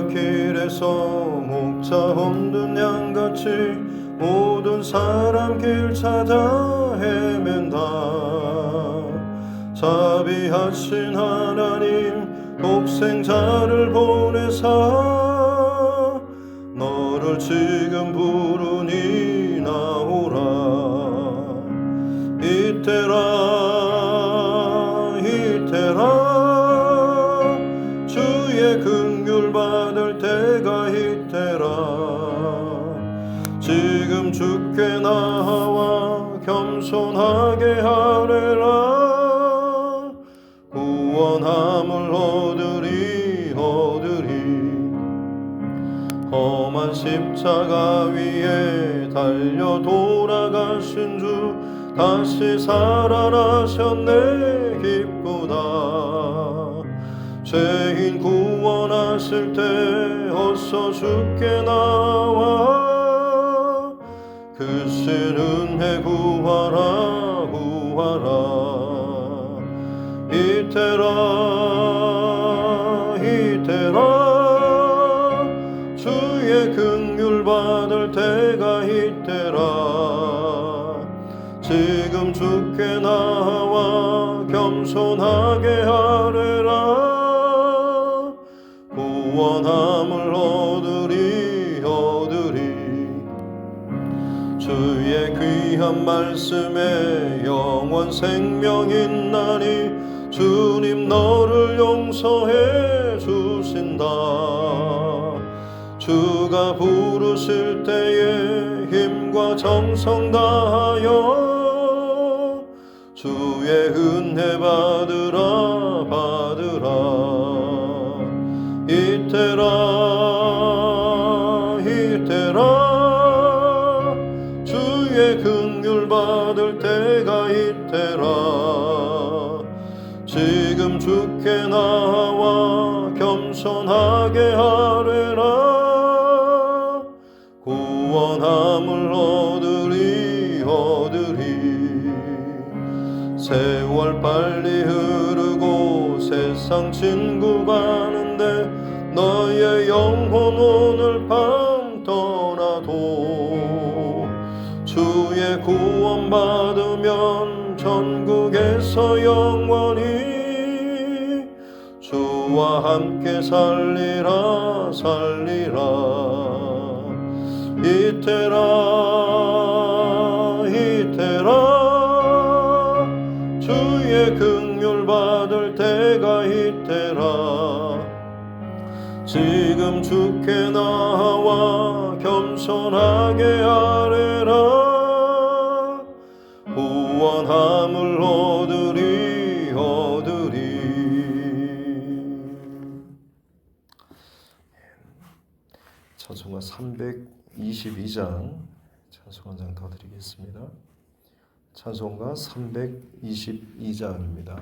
길에서 목자 없는 양같이 모든 사람 길 찾아 헤맨다. 자비하신 하나님 독생자를 보내사 너를 지금 부르니 나오라. 이때라 이때라 주의 긍휼 받을 때가 이때라. 지금 주께 나와 겸손하게 하래라. 구원함을 얻으리 험한 십자가 위에 달려 돌아가신 주 다시 살아나셨네. 기쁘다. 죄인 구원하실 때 어서 주께 나와 그 신 은혜 구하라 구하라. 이때라 이때라 주의 긍휼 받을 때가 이때라. 지금 주께 나와 겸손하게 하래라. 구원함을 얻으리 주의 귀한 말씀에 영원 생명 있나니 주님 너를 용서해 주신다. 주가 부르실 때에 힘과 정성 다하여 주의 은혜 받으라 받으라. 이때라 이때라 주의 긍휼 받을 때가 이때라. 지금 주께 나와 겸손하게 하래라. 구원함을 얻으리 세월 빨리 흐르고 세상 친구 가는데 너의 영혼 오늘 밤 떠나도 주의 구원 받으면 전국에서 영원히 주와 함께 살리라 이때라 주의 긍휼 받을 때가 이때라. 지금 주께 나와 겸손하게 하래라. 구원함을 얻으리 찬송가 322장 찬송 한 장 더 드리겠습니다. 찬송가 322장입니다.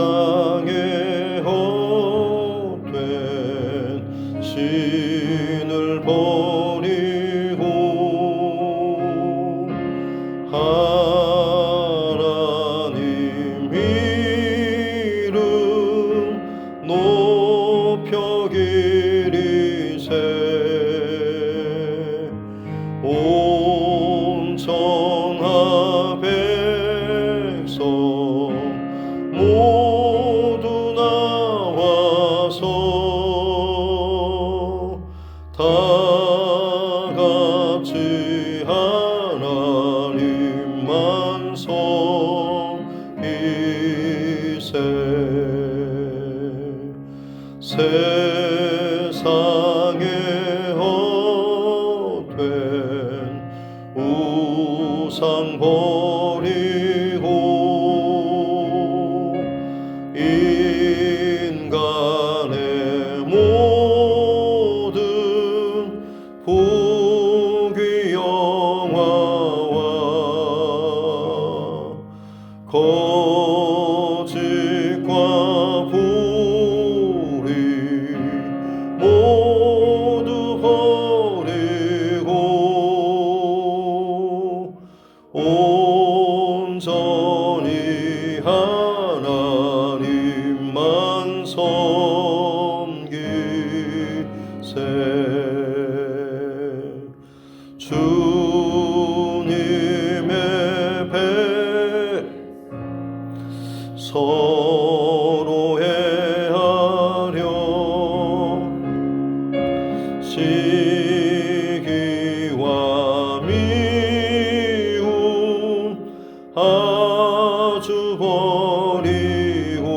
세상에 헛된 신을 버리고 하나님 이름 높여 기리세. 온 천하 백성 모두 나와서 다 같이 하나님만 섬기세. 세상에 헛된 우상 버리고 인간의 모든 부귀 영화와 거짓과 불의 서로 해하려 시기와 미움 아주 버리고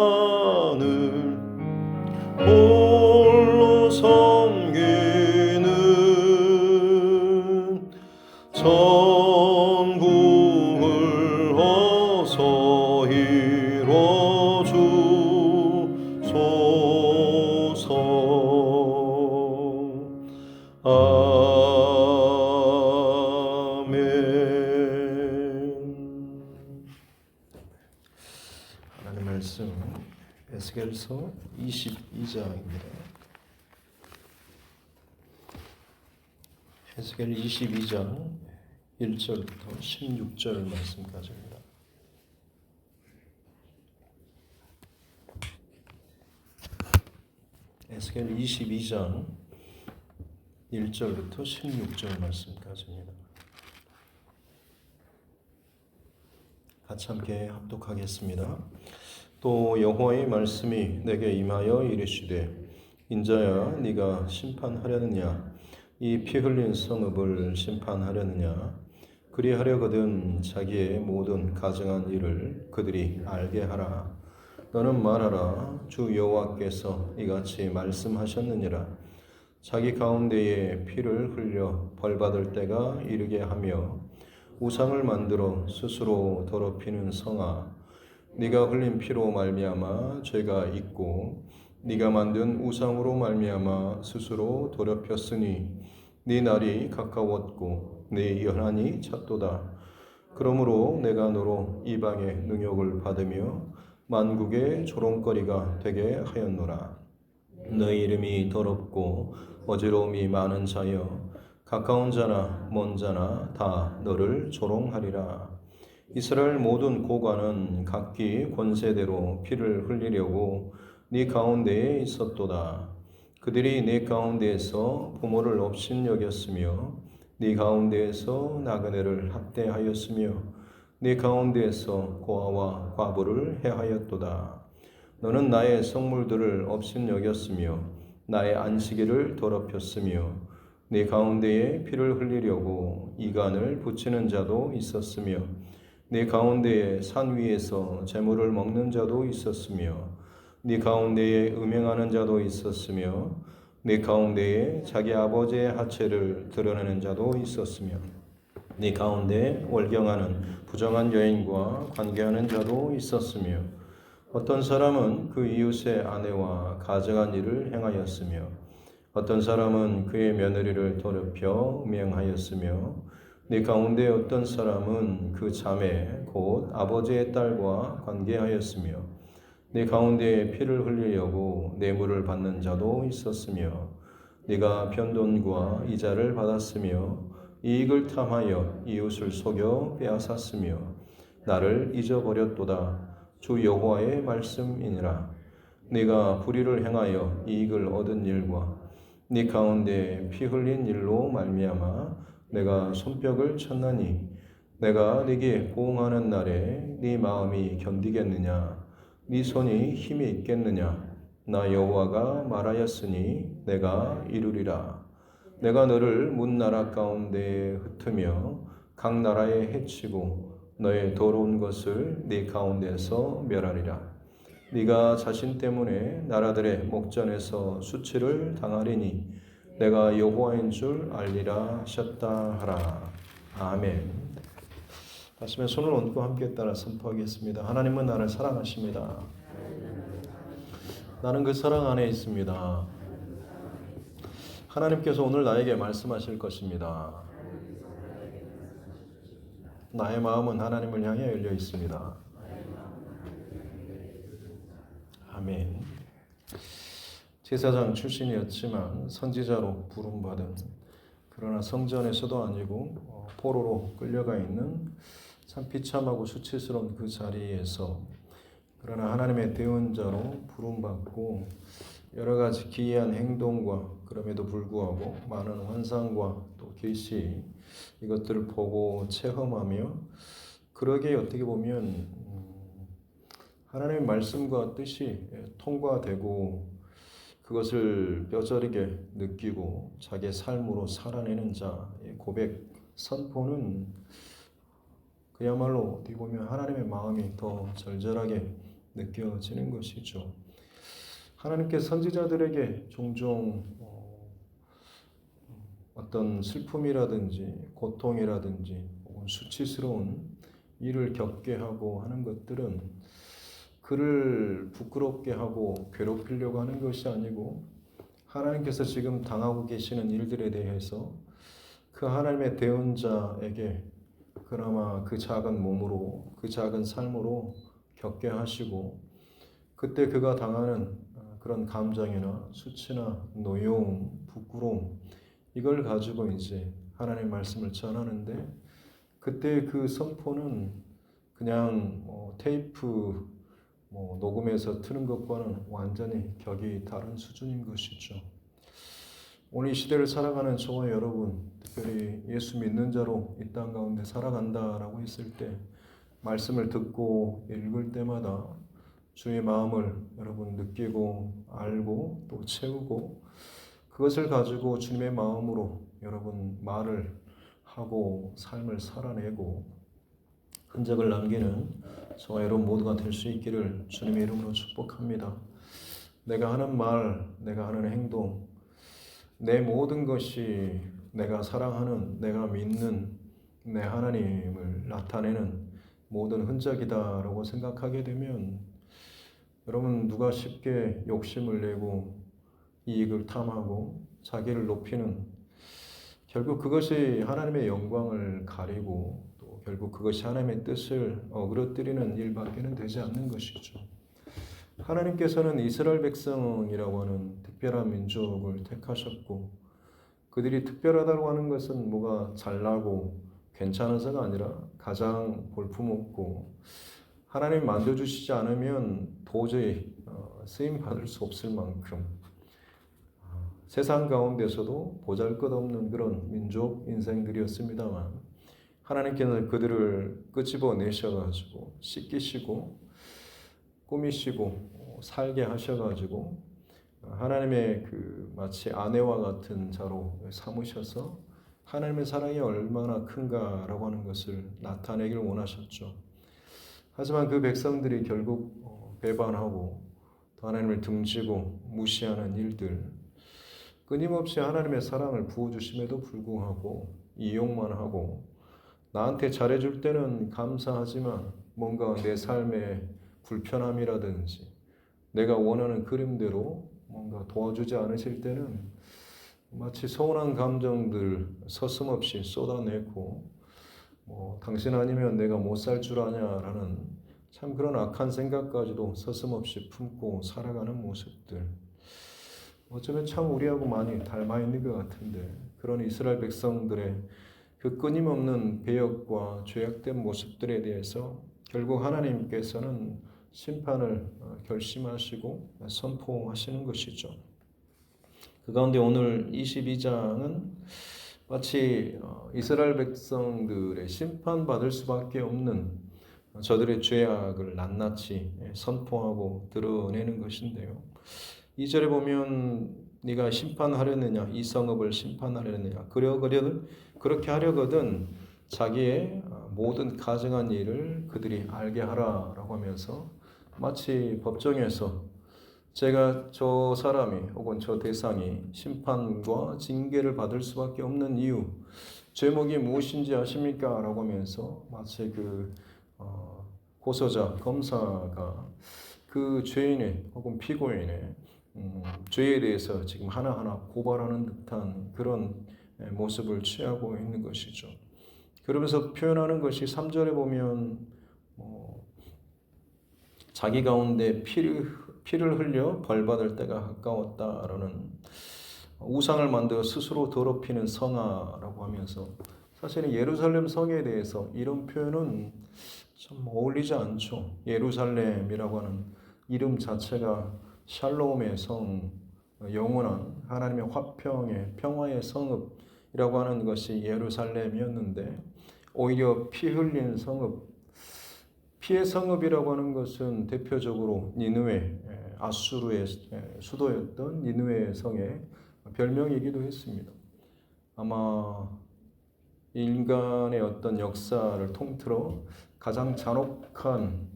하나님만을 홀로 섬기는 천국을 어서 이뤄 주소서. 하나님의 말씀 에스겔서 22장입니다. 에스겔 22장 1절부터 16절 말씀까지입니다. 에스겔 22장 1절부터 16절 말씀까지입니다. 같이 함께 합독하겠습니다. 또 여호와의 말씀이 내게 임하여 이르시되 인자야 네가 심판하려느냐 이 피 흘린 성읍을 심판하려느냐 그리하려거든 자기의 모든 가증한 일을 그들이 알게 하라. 너는 말하라. 주 여호와께서 이같이 말씀하셨느니라. 자기 가운데에 피를 흘려 벌받을 때가 이르게 하며 우상을 만들어 스스로 더럽히는 성아 네가 흘린 피로 말미암아 죄가 있고 네가 만든 우상으로 말미암아 스스로 더럽혔으니 네 날이 가까웠고 네 연한이 찼도다. 그러므로 내가 너로 이방의 능욕을 받으며 만국의 조롱거리가 되게 하였노라. 너희 이름이 더럽고 어지러움이 많은 자여 가까운 자나 먼 자나 다 너를 조롱하리라. 이스라엘 모든 고관은 각기 권세대로 피를 흘리려고 네 가운데에 있었도다. 그들이 네 가운데에서 부모를 업신여겼으며 네 가운데에서 나그네를 학대하였으며 네 가운데에서 고아와 과부를 해하였도다. 너는 나의 성물들을 업신여겼으며 나의 안식일을 더럽혔으며 네 가운데에 피를 흘리려고 이간을 붙이는 자도 있었으며 네 가운데에 산 위에서 재물을 먹는 자도 있었으며 네 가운데에 음행하는 자도 있었으며 네 가운데에 자기 아버지의 하체를 드러내는 자도 있었으며 네 가운데에 월경하는 부정한 여인과 관계하는 자도 있었으며 어떤 사람은 그 이웃의 아내와 가증한 일을 행하였으며 어떤 사람은 그의 며느리를 더럽혀 음행하였으며 네 가운데 어떤 사람은 그 자매 곧 아버지의 딸과 관계하였으며 네 가운데에 피를 흘리려고 뇌물을 받는 자도 있었으며 네가 변돈과 이자를 받았으며 이익을 탐하여 이웃을 속여 빼앗았으며 나를 잊어버렸도다. 주 여호와의 말씀이니라. 네가 불의를 행하여 이익을 얻은 일과 네 가운데 피 흘린 일로 말미암아 내가 손뼉을 쳤나니 내가 네게 보응하는 날에 네 마음이 견디겠느냐 네 손이 힘이 있겠느냐 나 여호와가 말하였으니 내가 이루리라. 내가 너를 문나라 가운데에 흩으며 각 나라에 해치고 너의 더러운 것을 네 가운데서 멸하리라. 네가 자신 때문에 나라들의 목전에서 수치를 당하리니 내가 여호와인 줄 알리라 하셨다 하라. 아멘. 가슴에 손을 얹고 함께 따라 선포하겠습니다. 하나님은 나를 사랑하십니다. 나는 그 사랑 안에 있습니다. 하나님께서 오늘 나에게 말씀하실 것입니다. 나의 마음은 하나님을 향해 열려 있습니다. 아멘. 제사장 출신이었지만 선지자로 부름받은, 그러나 성전에서도 아니고 포로로 끌려가 있는 참 비참하고 수치스러운 그 자리에서 그러나 하나님의 대언자로 부름받고 여러 가지 기이한 행동과 그럼에도 불구하고 많은 환상과 또 계시 이것들을 보고 체험하며 그러게 어떻게 보면 하나님의 말씀과 뜻이 통과되고 그것을 뼈저리게 느끼고 자기의 삶으로 살아내는 자의 고백 선포는 그야말로 어떻게 보면 하나님의 마음이 더 절절하게 느껴지는 것이죠. 하나님께 선지자들에게 종종 어떤 슬픔이라든지 고통이라든지 혹은 수치스러운 일을 겪게 하고 하는 것들은 그를 부끄럽게 하고 괴롭히려고 하는 것이 아니고 하나님께서 지금 당하고 계시는 일들에 대해서 그 하나님의 대언자에게 그나마 그 작은 몸으로 그 작은 삶으로 겪게 하시고 그때 그가 당하는 그런 감정이나 수치나 노여움, 부끄러움 이걸 가지고 이제 하나님의 말씀을 전하는데 그때 그 선포는 그냥 테이프 녹음해서 트는 것과는 완전히 격이 다른 수준인 것이죠. 오늘 이 시대를 살아가는 저와 여러분, 특별히 예수 믿는 자로 이 땅 가운데 살아간다라고 했을 때 말씀을 듣고 읽을 때마다 주의 마음을 여러분 느끼고 알고 또 채우고 그것을 가지고 주님의 마음으로 여러분 말을 하고 삶을 살아내고 흔적을 남기는 저와 여러분 모두가 될 수 있기를 주님의 이름으로 축복합니다. 내가 하는 말, 내가 하는 행동, 내 모든 것이 내가 사랑하는, 내가 믿는 내 하나님을 나타내는 모든 흔적이다라고 생각하게 되면 여러분 누가 쉽게 욕심을 내고 이익을 탐하고 자기를 높이는 결국 그것이 하나님의 영광을 가리고 또 결국 그것이 하나님의 뜻을 어그러뜨리는 일밖에는 되지 않는 것이죠. 하나님께서는 이스라엘 백성이라고 하는 특별한 민족을 택하셨고 그들이 특별하다고 하는 것은 뭐가 잘나고 괜찮아서가 아니라 가장 볼품없고 하나님 만져주시지 않으면 도저히 쓰임받을 수 없을 만큼 세상 가운데서도 보잘것없는 그런 민족 인생들이었습니다만 하나님께서 그들을 끄집어내셔가지고 씻기시고 꾸미시고 살게 하셔가지고 하나님의 그 마치 아내와 같은 자로 삼으셔서 하나님의 사랑이 얼마나 큰가라고 하는 것을 나타내길 원하셨죠. 하지만 그 백성들이 결국 배반하고 또 하나님을 등지고 무시하는 일들 끊임없이 하나님의 사랑을 부어주심에도 불구하고 이용만 하고 나한테 잘해줄 때는 감사하지만 뭔가 내 삶의 불편함이라든지 내가 원하는 그림대로 뭔가 도와주지 않으실 때는 마치 서운한 감정들 서슴없이 쏟아내고 당신 아니면 내가 못 살 줄 아냐라는 참 그런 악한 생각까지도 서슴없이 품고 살아가는 모습들 어쩌면 참 우리하고 많이 닮아 있는 것 같은데 그런 이스라엘 백성들의 그 끊임없는 배역과 죄악된 모습들에 대해서 결국 하나님께서는 심판을 결심하시고 선포하시는 것이죠. 그 가운데 오늘 22장은 마치 이스라엘 백성들의 심판받을 수밖에 없는 저들의 죄악을 낱낱이 선포하고 드러내는 것인데요. 2절에 보면 네가 심판하려느냐 이 성읍을 심판하려느냐 그렇게 하려거든 자기의 모든 가증한 일을 그들이 알게 하라라고 하면서 마치 법정에서 제가 저 사람이 혹은 저 대상이 심판과 징계를 받을 수밖에 없는 이유 죄목이 무엇인지 아십니까? 라고 하면서 마치 그 고소자 검사가 그 죄인의 혹은 피고인의 죄에 대해서 지금 하나하나 고발하는 듯한 그런 모습을 취하고 있는 것이죠. 그러면서 표현하는 것이 3절에 보면 자기 가운데 피를 흘려 벌받을 때가 가까웠다라는 우상을 만들어 스스로 더럽히는 성아라고 하면서 사실은 예루살렘 성에 대해서 이런 표현은 좀 어울리지 않죠. 예루살렘이라고 하는 이름 자체가 샬롬의 성, 영원한 하나님의 화평의 평화의 성읍이라고 하는 것이 예루살렘이었는데 오히려 피 흘린 성읍, 피의 성읍이라고 하는 것은 대표적으로 니느웨, 아수르의 수도였던 니느웨 성의 별명이기도 했습니다. 아마 인간의 어떤 역사를 통틀어 가장 잔혹한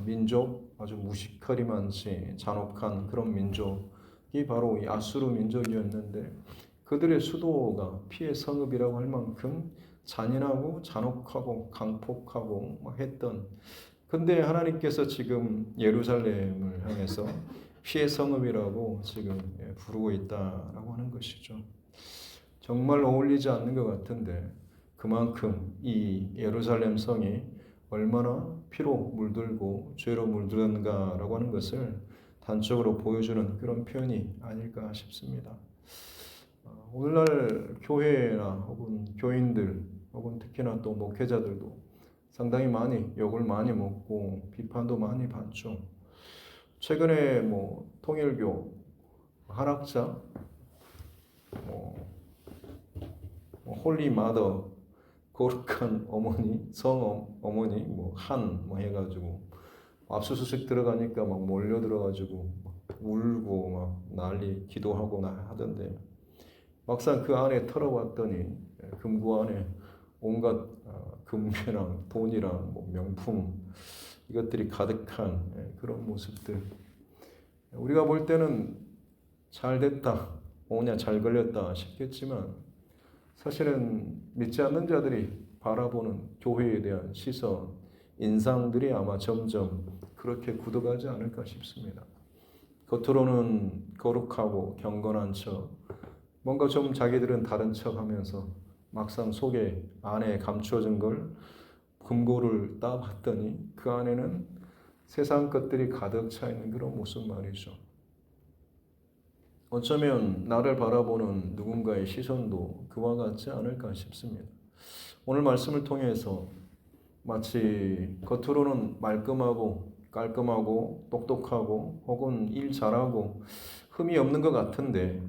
민족, 아주 무시커리만치 잔혹한 그런 민족이 바로 이 아수르 민족이었는데 그들의 수도가 피의 성읍이라고 할 만큼 잔인하고 잔혹하고 강폭하고 했던, 근데 하나님께서 지금 예루살렘을 향해서 피의 성읍이라고 지금 부르고 있다라고 하는 것이죠. 정말 어울리지 않는 것 같은데 그만큼 이 예루살렘 성이 얼마나 피로 물들고 죄로 물들었는가라고 하는 것을 단적으로 보여주는 그런 표현이 아닐까 싶습니다. 오늘날 교회나 혹은 교인들 혹은 특히나 또 목회자들도 상당히 많이 욕을 많이 먹고 비판도 많이 받죠. 최근에 통일교 한학자 홀리 마더 거룩한 어머니 성 어머니 한 해가지고 압수수색 들어가니까 막 몰려 들어가지고 막 울고 막 난리 기도하고 하던데 막상 그 안에 털어봤더니 금고 안에 온갖 금괴랑 돈이랑 명품 이것들이 가득한 그런 모습들, 우리가 볼 때는 잘 됐다, 오냐 잘 걸렸다 싶겠지만 사실은 믿지 않는 자들이 바라보는 교회에 대한 시선, 인상들이 아마 점점 그렇게 굳어가지 않을까 싶습니다. 겉으로는 거룩하고 경건한 척, 뭔가 좀 자기들은 다른 척 하면서 막상 속에 안에 감추어진 걸 금고를 따봤더니 그 안에는 세상 것들이 가득 차 있는 그런 모습 말이죠. 어쩌면 나를 바라보는 누군가의 시선도 그와 같지 않을까 싶습니다. 오늘 말씀을 통해서 마치 겉으로는 말끔하고 깔끔하고 똑똑하고 혹은 일 잘하고 흠이 없는 것 같은데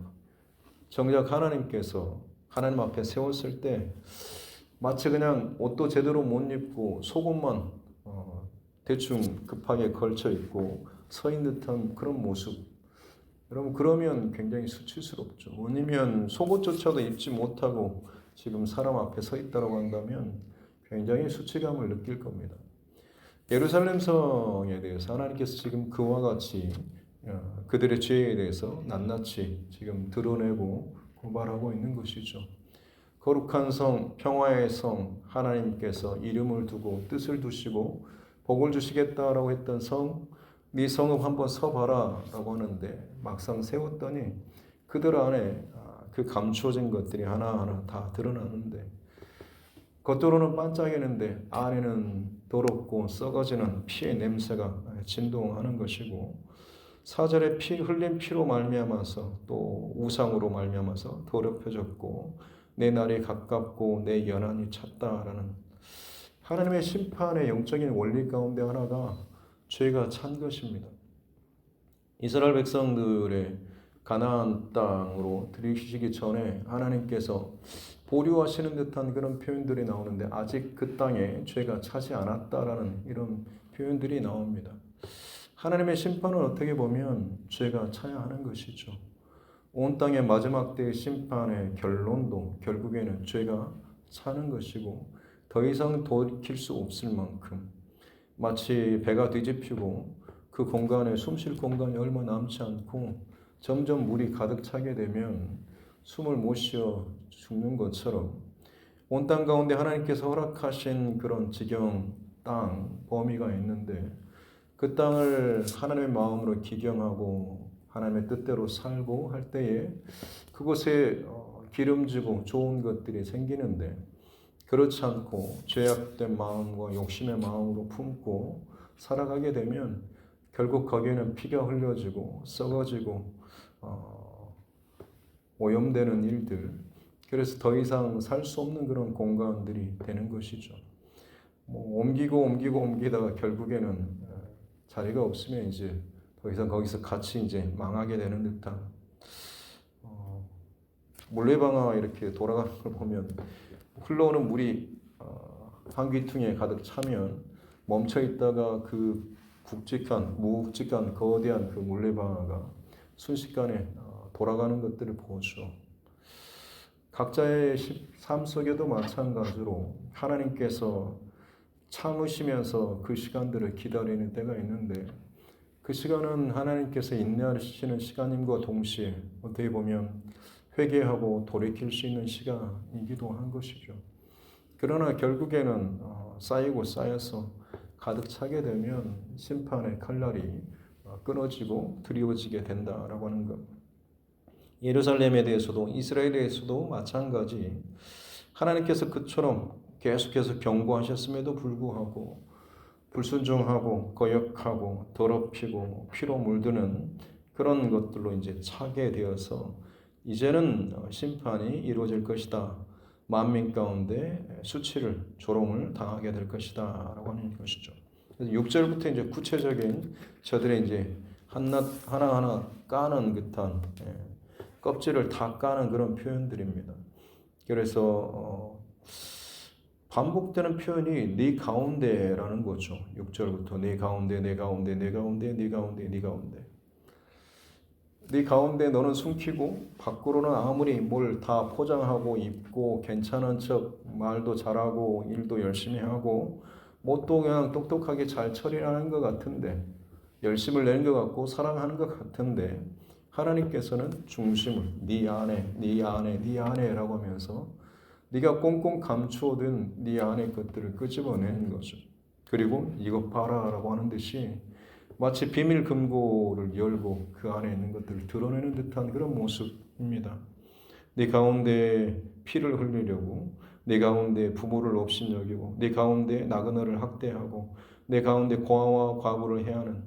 정작 하나님께서 하나님 앞에 세웠을 때 마치 그냥 옷도 제대로 못 입고 속옷만 대충 급하게 걸쳐 입고 서 있는 듯한 그런 모습. 여러분 그러면 굉장히 수치스럽죠. 왜냐면 속옷조차도 입지 못하고 지금 사람 앞에 서 있다고 한다면 굉장히 수치감을 느낄 겁니다. 예루살렘 성에 대해서 하나님께서 지금 그와 같이 그들의 죄에 대해서 낱낱이 지금 드러내고 고발하고 있는 것이죠. 거룩한 성, 평화의 성, 하나님께서 이름을 두고 뜻을 두시고 복을 주시겠다라고 했던 성, 네 성읍 한번 서봐라 라고 하는데 막상 세웠더니 그들 안에 그 감추어진 것들이 하나하나 다 드러나는데 겉으로는 반짝이는데 안에는 더럽고 썩어지는 피의 냄새가 진동하는 것이고 4절에 흘린 피로 말미암아서 또 우상으로 말미암아서 더럽혀졌고 내 날이 가깝고 내 연한이 찼다라는 하나님의 심판의 영적인 원리 가운데 하나가 죄가 찬 것입니다. 이스라엘 백성들의 가나안 땅으로 들이시기 전에 하나님께서 보류하시는 듯한 그런 표현들이 나오는데 아직 그 땅에 죄가 차지 않았다라는 이런 표현들이 나옵니다. 하나님의 심판은 어떻게 보면 죄가 차야 하는 것이죠. 온 땅의 마지막 때의 심판의 결론도 결국에는 죄가 차는 것이고 더 이상 돌이킬 수 없을 만큼 마치 배가 뒤집히고 그 공간에 숨 쉴 공간이 얼마 남지 않고 점점 물이 가득 차게 되면 숨을 못 쉬어 죽는 것처럼 온 땅 가운데 하나님께서 허락하신 그런 지경 땅 범위가 있는데 그 땅을 하나님의 마음으로 기경하고 하나님의 뜻대로 살고 할 때에 그곳에 기름지고 좋은 것들이 생기는데 그렇지 않고 죄악된 마음과 욕심의 마음으로 품고 살아가게 되면 결국 거기에는 피가 흘려지고 썩어지고 오염되는 일들, 그래서 더 이상 살 수 없는 그런 공간들이 되는 것이죠. 옮기다가 결국에는 자리가 없으면 이제 더 이상 거기서 같이 이제 망하게 되는 듯한 물레방아 이렇게 돌아가는 걸 보면 흘러오는 물이 한귀퉁에 가득 차면 멈춰 있다가 그 묵직한 거대한 그 물레방아가 순식간에 돌아가는 것들을 보죠. 각자의 삶 속에도 마찬가지로 하나님께서 참으시면서 그 시간들을 기다리는 때가 있는데, 그 시간은 하나님께서 인내하시는 시간임과 동시에 어떻게 보면 회개하고 돌이킬 수 있는 시간이기도 한 것이죠. 그러나 결국에는 쌓이고 쌓여서 가득 차게 되면 심판의 칼날이 끊어지고 드리워지게 된다라고 하는 것. 예루살렘에 대해서도 이스라엘에 대해서도 마찬가지, 하나님께서 그처럼 계속해서 경고하셨음에도 불구하고 불순종하고 거역하고 더럽히고 피로 물드는 그런 것들로 이제 차게 되어서 이제는 심판이 이루어질 것이다. 만민 가운데 수치를 조롱을 당하게 될 것이다 라고 하는 것이죠. 그래서 6절부터 이제 구체적인 저들의 이제 하나하나 까는 듯한 껍질을 다 까는 그런 표현들입니다. 그래서 반복되는 표현이 네 가운데라는 거죠. 6절부터 네 가운데, 네 가운데, 네 가운데, 네 가운데, 네 가운데. 네 가운데 너는 숨기고 밖으로는 아무리 뭘 다 포장하고 입고 괜찮은 척 말도 잘하고 일도 열심히 하고 뭣도 그냥 똑똑하게 잘 처리하는 것 같은데, 열심을 내는 것 같고 사랑하는 것 같은데, 하나님께서는 중심을 네 안에, 네 안에, 네 안에라고 하면서 네가 꽁꽁 감추어둔 네 안의 것들을 끄집어내는 거죠. 그리고 이것 봐라라고 하는 듯이 마치 비밀 금고를 열고 그 안에 있는 것들을 드러내는 듯한 그런 모습입니다. 네 가운데 피를 흘리려고, 네 가운데 부모를 업신여기고, 네 가운데 나그네를 학대하고, 네 가운데 고아와 과부를 해하는,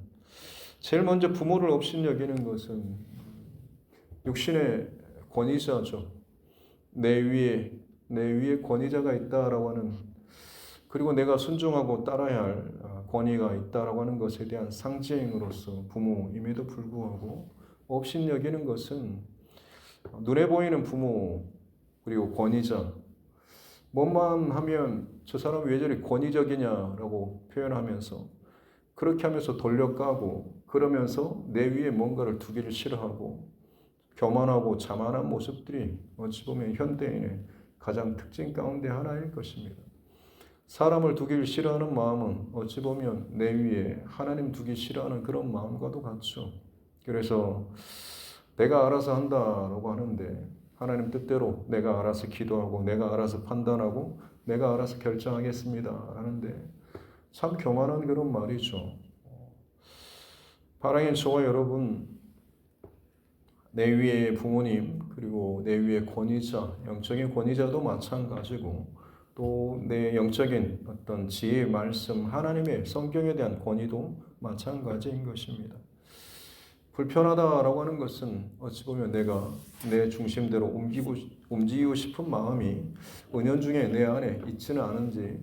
제일 먼저 부모를 업신여기는 것은 육신의 권위자죠. 내 위에 권위자가 있다라고 하는, 그리고 내가 순종하고 따라야 할 권위가 있다라고 하는 것에 대한 상징으로서 부모임에도 불구하고 업신여기는 것은 눈에 보이는 부모 그리고 권위자, 뭐만 하면 저 사람 왜 저리 권위적이냐라고 표현하면서 그렇게 하면서 돌려까고 그러면서 내 위에 뭔가를 두기를 싫어하고 교만하고 자만한 모습들이 어찌 보면 현대인의 가장 특징 가운데 하나일 것입니다. 사람을 두기를 싫어하는 마음은 어찌 보면 내 위에 하나님 두기 싫어하는 그런 마음과도 같죠. 그래서 내가 알아서 한다라고 하는데 하나님 뜻대로 내가 알아서 기도하고 내가 알아서 판단하고 내가 알아서 결정하겠습니다 하는데 참 교만한 그런 말이죠. 사랑하는 저와 여러분, 내 위에 부모님 그리고 내 위에 권위자, 영적인 권위자도 마찬가지고 또 내 영적인 어떤 지혜 말씀 하나님의 성경에 대한 권위도 마찬가지인 것입니다. 불편하다라고 하는 것은 어찌 보면 내가 내 중심대로 움직이고 싶은 마음이 은연중에 내 안에 있지는 않은지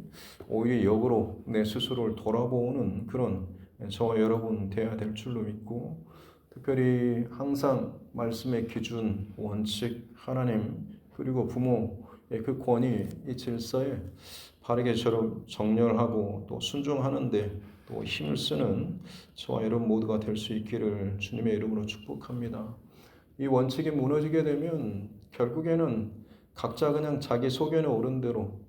오히려 역으로 내 스스로를 돌아보는 그런 저와 여러분 되어야 될 줄로 믿고, 특별히 항상 말씀의 기준, 원칙, 하나님 그리고 부모의 그 권위, 이 질서에 바르게 정렬하고 또 순종하는데 또 힘을 쓰는 저와 여러분 모두가 될 수 있기를 주님의 이름으로 축복합니다. 이 원칙이 무너지게 되면 결국에는 각자 그냥 자기 소견에 오른 대로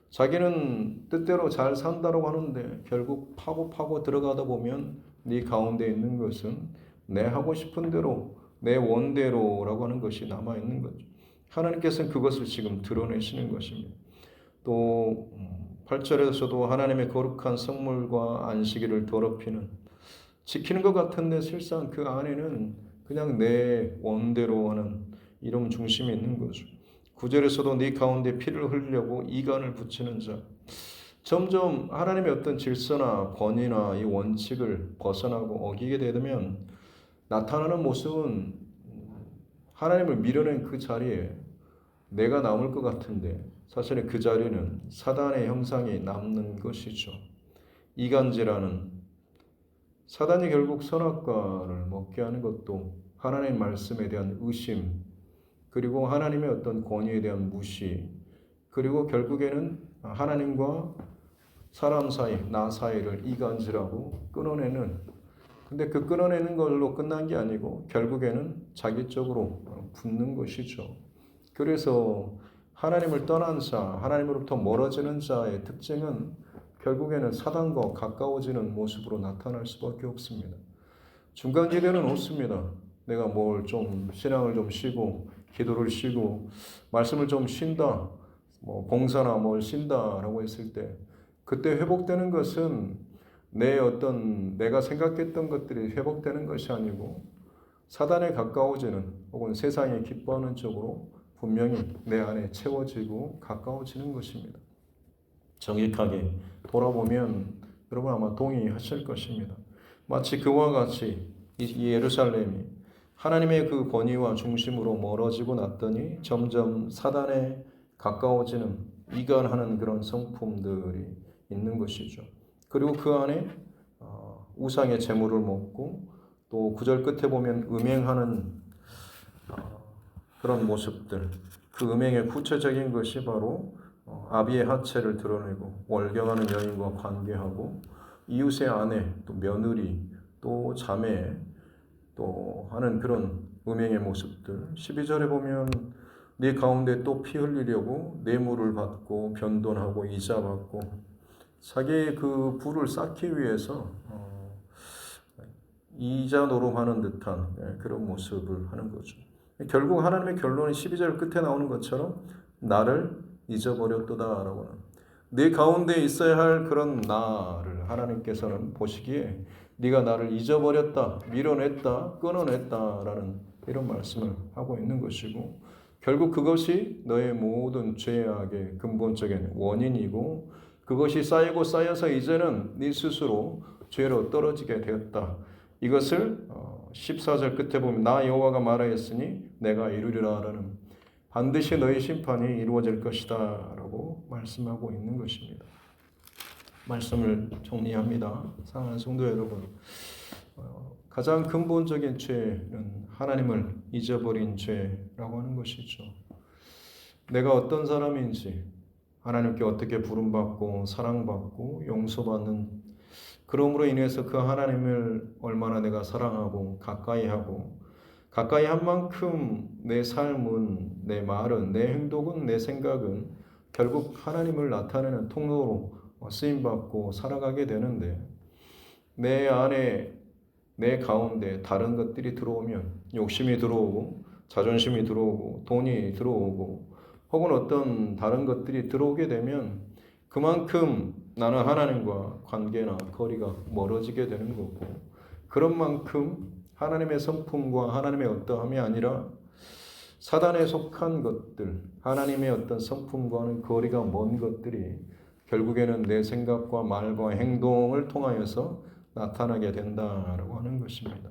자기는 뜻대로 잘 산다고 하는데 결국 파고 들어가다 보면 네 가운데 있는 것은 내 하고 싶은 대로 내 원대로라고 하는 것이 남아있는 거죠. 하나님께서는 그것을 지금 드러내시는 것입니다. 또 8절에서도 하나님의 거룩한 성물과 안식일을 더럽히는, 지키는 것 같은데 실상 그 안에는 그냥 내 원대로 하는 이런 중심이 있는 거죠. 9절에서도 네 가운데 피를 흘리려고 이간을 붙이는 자, 점점 하나님의 어떤 질서나 권위나 이 원칙을 벗어나고 어기게 되면 나타나는 모습은 하나님을 밀어낸 그 자리에 내가 남을 것 같은데 사실은 그 자리는 사단의 형상이 남는 것이죠. 이간질하는, 사단이 결국 선악과를 먹게 하는 것도 하나님 말씀에 대한 의심, 그리고 하나님의 어떤 권위에 대한 무시, 그리고 결국에는 하나님과 사람 사이, 나 사이를 이간질하고 끊어내는, 근데 그 끊어내는 걸로 끝난 게 아니고 결국에는 자기 쪽으로 붙는 것이죠. 그래서 하나님을 떠난 자, 하나님으로부터 멀어지는 자의 특징은 결국에는 사단과 가까워지는 모습으로 나타날 수밖에 없습니다. 중간지대는 없습니다. 내가 뭘 좀 신앙을 좀 쉬고 기도를 쉬고 말씀을 좀 쉰다, 뭐 봉사나 뭘 쉰다라고 했을 때 그때 회복되는 것은 내 어떤 내가 생각했던 것들이 회복되는 것이 아니고 사단에 가까워지는 혹은 세상에 기뻐하는 쪽으로 분명히 내 안에 채워지고 가까워지는 것입니다. 정직하게 돌아보면 여러분 아마 동의하실 것입니다. 마치 그와 같이 이 예루살렘이 하나님의 그 권위와 중심으로 멀어지고 났더니 점점 사단에 가까워지는 이간하는 그런 성품들이 있는 것이죠. 그리고 그 안에 우상의 재물을 먹고 또 구절 끝에 보면 음행하는 그런 모습들, 그 음행의 구체적인 것이 바로 아비의 하체를 드러내고 월경하는 여인과 관계하고 이웃의 아내, 또 며느리, 또 자매, 또 하는 그런 음행의 모습들. 12절에 보면 네 가운데 또 피 흘리려고 뇌물을 받고 변돈하고 이자 받고 자기의 그 부를 쌓기 위해서 이자 노름하는 듯한 그런 모습을 하는 거죠. 결국 하나님의 결론이 12절 끝에 나오는 것처럼 나를 잊어버렸도다라고는 네 가운데 있어야 할 그런 나를 하나님께서는 보시기에 네가 나를 잊어버렸다, 밀어냈다, 끊어냈다라는 이런 말씀을 하고 있는 것이고 결국 그것이 너의 모든 죄악의 근본적인 원인이고 그것이 쌓이고 쌓여서 이제는 네 스스로 죄로 떨어지게 되었다. 이것을 14절 끝에 보면 나 여호와가 말하였으니 내가 이루리라라는 반드시 너의 심판이 이루어질 것이다 라고 말씀하고 있는 것입니다. 말씀을 정리합니다. 사랑하는 성도 여러분, 가장 근본적인 죄는 하나님을 잊어버린 죄라고 하는 것이죠. 내가 어떤 사람인지 하나님께 어떻게 부름받고 사랑받고 용서받는 그러므로 인해서 그 하나님을 얼마나 내가 사랑하고 가까이 한 만큼 내 삶은, 내 말은, 내 행동은, 내 생각은 결국 하나님을 나타내는 통로로 쓰임받고 살아가게 되는데 내 안에, 내 가운데 다른 것들이 들어오면 욕심이 들어오고 자존심이 들어오고 돈이 들어오고 혹은 어떤 다른 것들이 들어오게 되면 그만큼 나는 하나님과 관계나 거리가 멀어지게 되는 거고 그런 만큼 하나님의 성품과 하나님의 어떠함이 아니라 사단에 속한 것들, 하나님의 어떤 성품과는 거리가 먼 것들이 결국에는 내 생각과 말과 행동을 통하여서 나타나게 된다라고 하는 것입니다.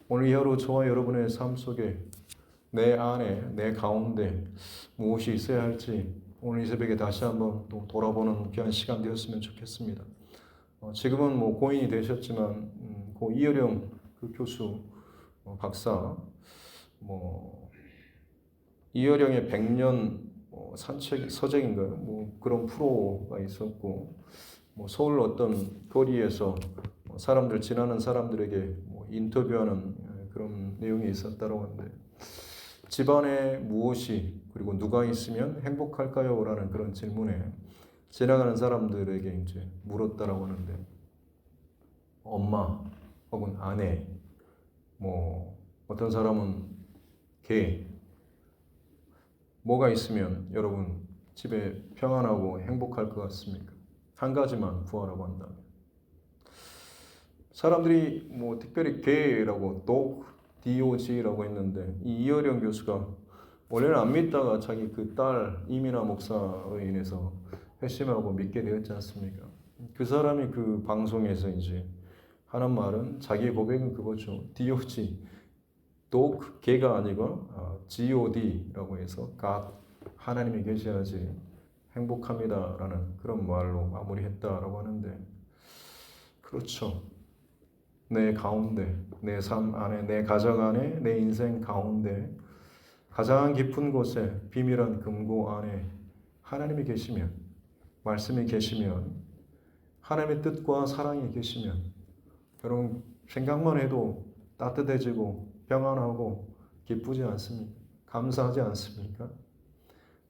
오늘 하루 저와 여러분의 삶 속에 내 안에, 내 가운데 무엇이 있어야 할지 오늘 이 새벽에 다시 한번 또 돌아보는 귀한 시간 되었으면 좋겠습니다. 지금은 뭐 고인이 되셨지만 고 이어령 그 교수 박사 이어령의 100년 산책 서적인가요? 그런 프로가 있었고 서울 어떤 거리에서 사람들 지나는 사람들에게 인터뷰하는 그런 내용이 있었다고 하는데 집안에 무엇이 그리고 누가 있으면 행복할까요? 라는 그런 질문에 지나가는 사람들에게 이제 물었다라고 하는데 엄마 혹은 아내 어떤 사람은 개 뭐가 있으면 여러분 집에 평안하고 행복할 것 같습니까? 한 가지만 구하라고 한다면 사람들이 특별히 개라고 DOG라고 했는데 이 이어령 교수가 원래는 안 믿다가 자기 그 딸 이민아 목사로 인해서 회심하고 믿게 되었지 않습니까? 그 사람이 그 방송에서 이제 하는 말은 자기 고백은 그거죠. DOG, 개가 아니고 GOD라고 해서 God, 하나님이 계셔야지 행복합니다라는 그런 말로 마무리했다라고 하는데 그렇죠. 내 가운데, 내 삶 안에, 내 가정 안에, 내 인생 가운데 가장 깊은 곳에 비밀한 금고 안에 하나님이 계시면, 말씀이 계시면, 하나님의 뜻과 사랑이 계시면 여러분 생각만 해도 따뜻해지고 평안하고 기쁘지 않습니까? 감사하지 않습니까?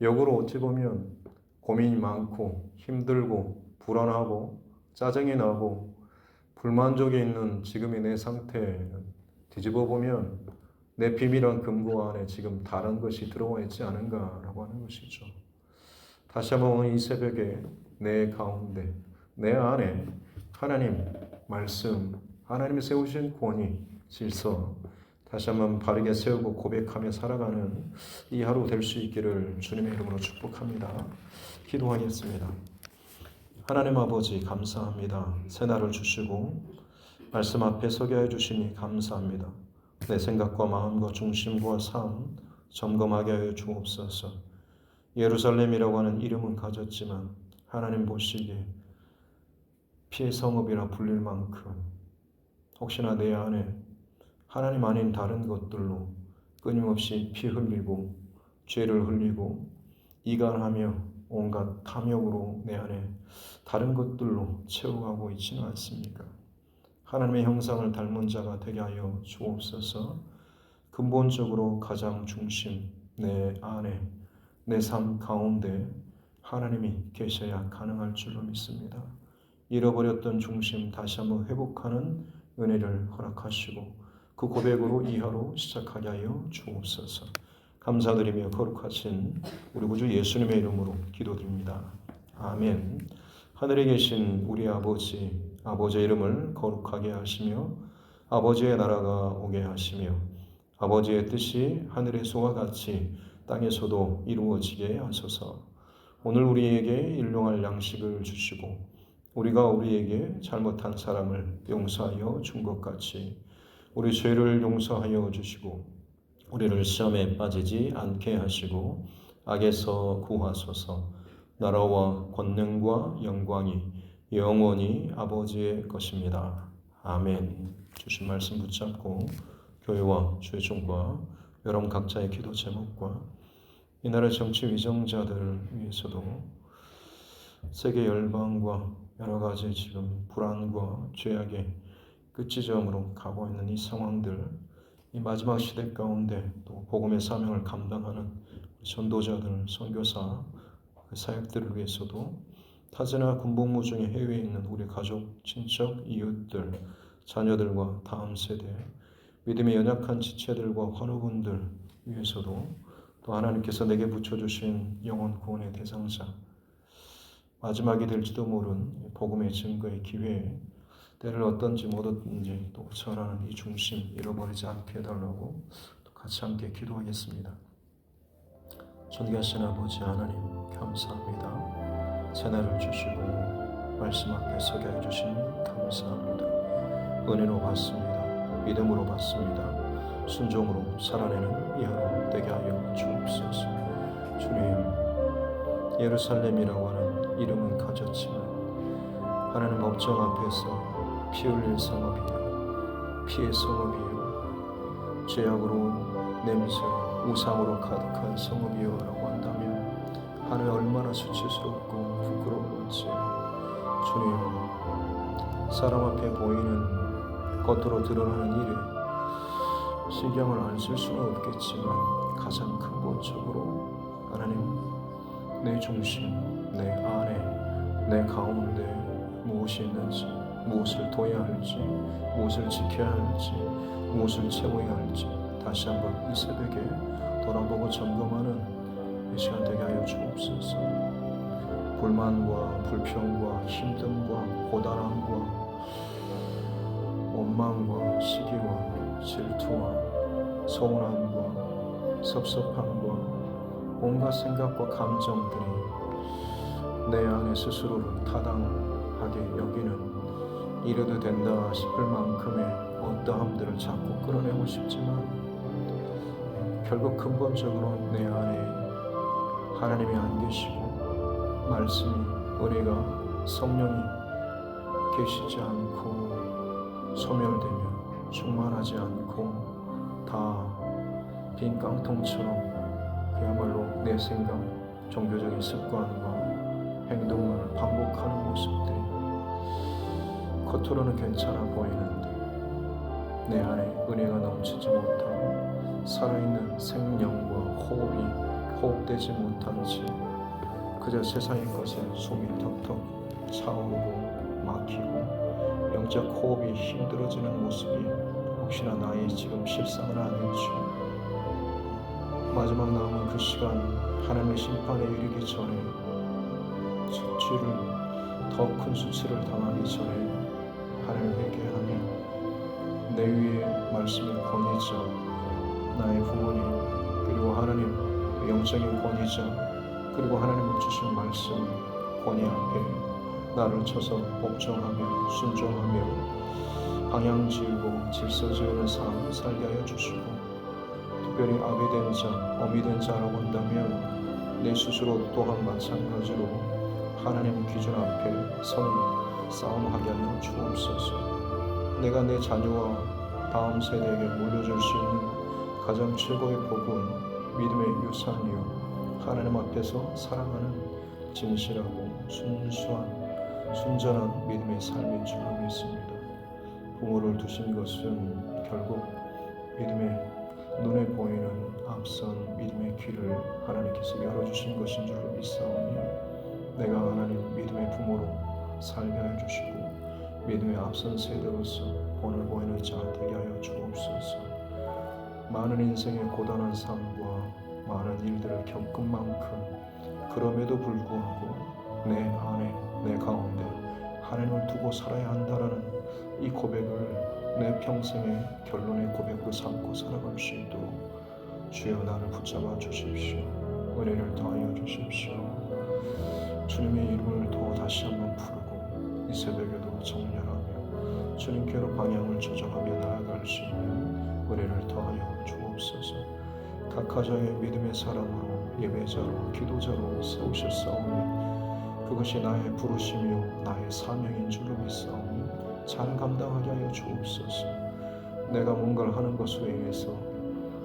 역으로 어찌 보면 고민이 많고 힘들고 불안하고 짜증이 나고 불만족이 있는 지금의 내 상태는 뒤집어 보면 내 비밀한 금고 안에 지금 다른 것이 들어와 있지 않은가라고 하는 것이죠. 다시 한번 이 새벽에 내 가운데, 내 안에 하나님 말씀, 하나님이 세우신 권위, 질서 다시 한번 바르게 세우고 고백하며 살아가는 이 하루 될 수 있기를 주님의 이름으로 축복합니다. 기도하겠습니다. 하나님 아버지 감사합니다. 새날을 주시고 말씀 앞에 서게 해주시니 감사합니다. 내 생각과 마음과 중심과 삶 점검하게 하여 주옵소서. 예루살렘이라고 하는 이름은 가졌지만 하나님 보시기에 피의 성읍이라 불릴 만큼 혹시나 내 안에 하나님 아닌 다른 것들로 끊임없이 피 흘리고 죄를 흘리고 이간하며 온갖 탐욕으로 내 안에 다른 것들로 채워가고 있지는 않습니까? 하나님의 형상을 닮은 자가 되게 하여 주옵소서. 근본적으로 가장 중심 내 안에 내 삶 가운데 하나님이 계셔야 가능할 줄로 믿습니다. 잃어버렸던 중심 다시 한번 회복하는 은혜를 허락하시고 그 고백으로 이 하루 시작하게 하여 주옵소서. 감사드리며 거룩하신 우리 구주 예수님의 이름으로 기도드립니다. 아멘. 하늘에 계신 우리 아버지, 아버지의 이름을 거룩하게 하시며 아버지의 나라가 오게 하시며 아버지의 뜻이 하늘에서와 같이 땅에서도 이루어지게 하소서. 오늘 우리에게 일용할 양식을 주시고 우리가 우리에게 잘못한 사람을 용서하여 준 것 같이 우리 죄를 용서하여 주시고 우리를 시험에 빠지지 않게 하시고 악에서 구하소서. 나라와 권능과 영광이 영원히 아버지의 것입니다. 아멘. 주신 말씀 붙잡고 교회와 죄종과 여러분 각자의 기도 제목과 이 나라의 정치 위정자들을 위해서도 세계 열방과 여러 가지 지금 불안과 죄악의 끝지점으로 가고 있는 이 상황들, 이 마지막 시대 가운데 또 복음의 사명을 감당하는 전도자들, 선교사, 사역들을 위해서도 타지나 군복무 중에 해외에 있는 우리 가족, 친척, 이웃들, 자녀들과 다음 세대, 믿음의 연약한 지체들과 환우분들 위해서도 또 하나님께서 내게 붙여주신 영혼 구원의 대상자, 마지막이 될지도 모른 복음의 증거의 기회, 때를 어떤지 못 얻든지 또 전하는 이 중심 잃어버리지 않게 해달라고 또 같이 함께 기도하겠습니다. 존귀하신 아버지 하나님 감사합니다. 새날을 주시고 말씀 앞에 서게 해주시니 감사합니다. 은혜로 받습니다. 믿음으로 받습니다. 순종으로 살아내는 이 하루 되게 하여 주옵소서. 주님, 예루살렘이라고 하는 이름은 가졌지만 하나님 법정 앞에서 피 흘릴 성읍이요, 피의 성읍이요, 죄악으로 냄새로 우상으로 가득한 성읍이요 라고 한다면 하늘 얼마나 수치스럽고 부끄러운지. 주님, 사람 앞에 보이는 겉으로 드러나는 일에 신경을 안 쓸 수는 없겠지만 가장 근본적으로 하나님, 내 중심, 내 안에, 내 가운데 무엇이 있는지, 무엇을 둬야 할지, 무엇을 지켜야 할지, 무엇을 채워야 할지 다시 한번 이 새벽에 돌아보고 점검하는 이 시간 되게 하여 주옵소서. 불만과 불평과 힘듦과 고단함과 원망과 시기와 질투와 서운함과 섭섭함과 온갖 생각과 감정들이 내 안에 스스로를 타당하게 여기는 이래도 된다 싶을 만큼의 어떠함들을 자꾸 끌어내고 싶지만 결국 근본적으로 내 안에 하나님이 안 계시고 말씀이, 은혜가, 성령이 계시지 않고 소멸되며 충만하지 않고 다 빈 깡통처럼 그야말로 내 생각, 종교적인 습관과 행동만을 반복하는 모습들이 겉으로는 괜찮아 보이는데 내 안에 은혜가 넘치지 못하고 살아있는 생명과 호흡되지 못한 채 그저 세상의 것에 숨이 턱턱 차오르고 막히고 영적 호흡이 힘들어지는 모습이 혹시나 나의 지금 실상은 아닐지. 마지막 남은 그 시간, 하나님의 심판에 이르기 전에 더 큰 수치를 당하기 전에 하나님을 회개하며 내 위에 말씀의 권위자, 나의 부모님, 그리고 하나님 영적인 권위자, 그리고 하나님 주신 말씀 권위 앞에 나를 쳐서 복종하며 순종하며 방향 지우고 질서 지우는 삶 살게 하여 주시고, 특별히 아비 된 자, 어미 된 자라고 한다면 내 스스로 또한 마찬가지로 하나님 기준 앞에 서는 싸움하게 하여 주옵소서. 내가 내 자녀와 다음 세대에게 물려줄 수 있는 가장 최고의 복은 믿음의 유산이요 하나님 앞에서 사랑하는 진실하고 순전한 믿음의 삶인 줄로 믿습니다. 부모를 두신 것은 결국 믿음의 눈에 보이는 앞선 믿음의 길을 하나님께서 열어주신 것인 줄로 믿사오니 내가 하나님 믿음의 부모로 살게 하여 주시고 믿음의 앞선 세대로서 본을 보이는 자 되게 하여 주옵소서. 많은 인생의 고단한 삶과 많은 일들을 겪은 만큼 그럼에도 불구하고 내 안에 내 가운데 하나님을 두고 살아야 한다는 이 고백을 내 평생의 결론의 고백으로 삼고 살아갈 수 있도록 주여 나를 붙잡아 주십시오. 은혜를 더하여 주십시오. 주님의 이름을 더 다시 한번 부르고 이 새벽에도 정렬하며 주님께로 방향을 조정하며 나아갈 수 있는 은혜를 더하여 주옵소서. 각가정의 믿음의 사람으로 예배자로 기도자로 세우셨사오니 그것이 나의 부르심이요 나의 사명인 줄로 믿사오니 잘 감당하게 하여 주옵소서. 내가 뭔가를 하는 것으로 인해서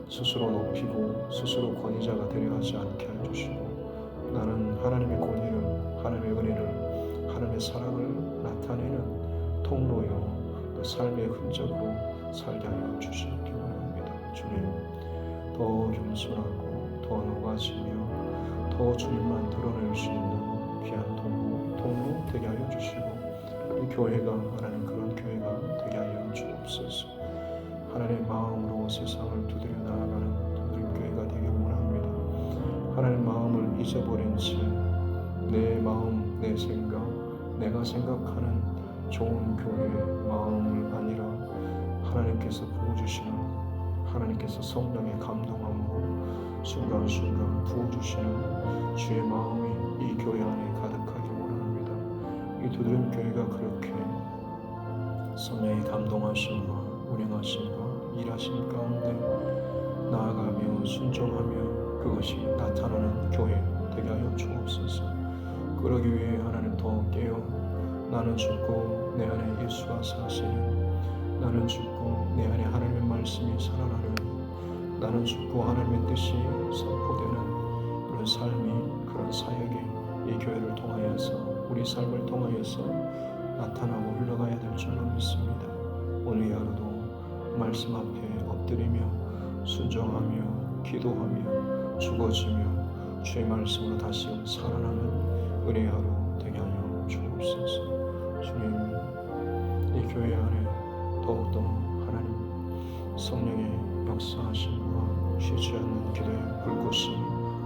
스스로 높이고 스스로 권위자가 되려 하지 않게 하여 주시고 나는 하나님의 권위를 하나님의 은혜를 하나님의 사랑을 나타내는 통로요 또 삶의 흔적으로 살게 하여 주시기 원합니다. 주님 더 겸손하고 더 높아지며 더 주님만 드러낼 수 있는 귀한 통로 되게 하여 주시고 이 교회가 하나님 그런 교회가 되게 하여 주옵소서. 하나님의 마음으로 세상을 두드려 나아가는 교회가 되길 원합니다. 하나님 마음을 잊어버린 채 내 마음, 내 생각, 내가 생각하는 좋은 교회의 마음을 아니라 하나님께서 부어주시는 하나님께서 성령의 감동함으로 순간순간 부어주시는 주의 마음이 이 교회 안에 가득하길 원합니다. 이 두드림 교회가 그렇게 성령의 감동하심과 운행하심과 일하심 가운데 나아가며 순종하며 그것이 나타나는 교회 되게 하여 주옵소서. 그러기 위해 하나님 더 깨어 나는 죽고 내 안에 예수가 사시는, 나는 죽고 내 안에 하나님의 말씀이 살아나는, 나는 죽고 하나님의 뜻이 선포되는 그런 삶이 그런 사역이 이 교회를 통하여서 우리 삶을 통하여서 나타나고 흘러가야 될 줄로 믿습니다. 오늘 하루도 말씀 앞에 엎드리며 순종하며 기도하며 죽어지며 주의 말씀으로 다시 살아나는 은혜의 하루 되게 하여 주옵소서. 주님 이 교회 안에 더욱더 하나님 성령의 역사하심과 쉬지 않는 기도의 불꽃이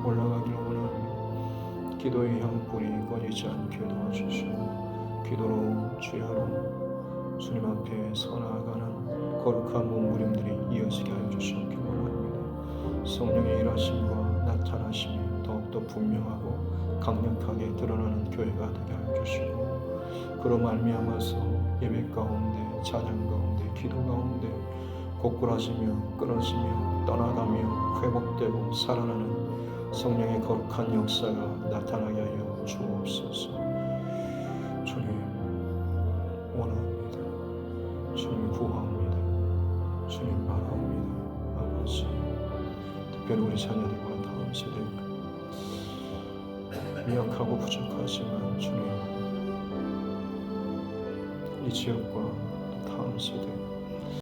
올라가기를 원합니다. 기도의 향불이 꺼지지 않게 도와주시고 기도로 주의 하루 주님 앞에 서나아가는 거룩한 몸부림들이 이어지게 하여 주시기 원합니다. 성령의 일하심과 나타나심이 더욱더 분명하고 강력하게 드러나는 교회가 되게 하여 주시고 그로 말미암아서 예배 가운데 찬양 가운데 기도 가운데 고꾸라지며 끊어지며 떠나가며 회복되고 살아나는 성령의 거룩한 역사가 나타나게 하여 주옵소서. 주님 원합니다. 주님 구하옵니다. 주님 바라옵니다. 아버지 특별히 우리 자녀들과 다음 세대 미약하고 부족하지만 주님 이 지역과 또 다음 세대